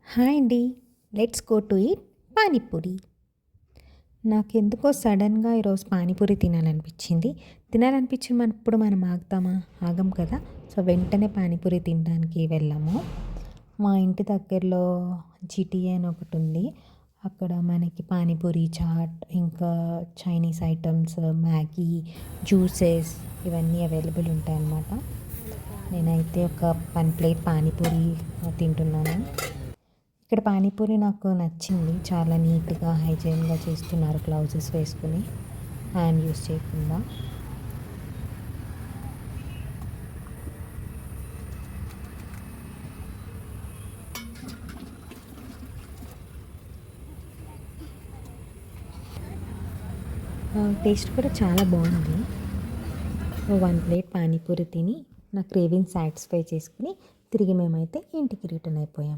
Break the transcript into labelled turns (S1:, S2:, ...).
S1: Hi అండి. Let's go to eat panipuri. నాకెందుకో సడన్‌గా ఈరోజు పానీపూరి తినాలనిపించింది. తినాలనిపించినప్పుడు మనం ఆగుతామా? ఆగం కదా! సో, వెంటనే పానీపూరి తినడానికి వెళ్ళాము. మా ఇంటి దగ్గరలో జీటీఏ అని ఒకటుంది. అక్కడ మనకి పానీపూరి, చాట్ ఇంకా చైనీస్ ఐటెమ్స్, మ్యాగీ, జ్యూసెస్ ఇవన్నీ అవైలబుల్ ఉంటాయన్నమాట. నేనైతే ఒక 1 ప్లేట్ పానీపూరి తింటున్నాను. ఇక్కడ పానీపూరి నాకు నచ్చింది. చాలా నీట్‌గా, హైజీన్‌గా చేస్తున్నారు గ్లౌజెస్ వేసుకొని, హ్యాండ్ యూజ్ చేయకుండా. టేస్ట్ కూడా చాలా బాగుంది. 1 ప్లేట్ పానీపూరి తిని నా క్రేవింగ్ సాటిస్ఫై చేసుకొని తిరిగి మేమైతే ఇంటికి రిటర్న్ అయిపోయాం.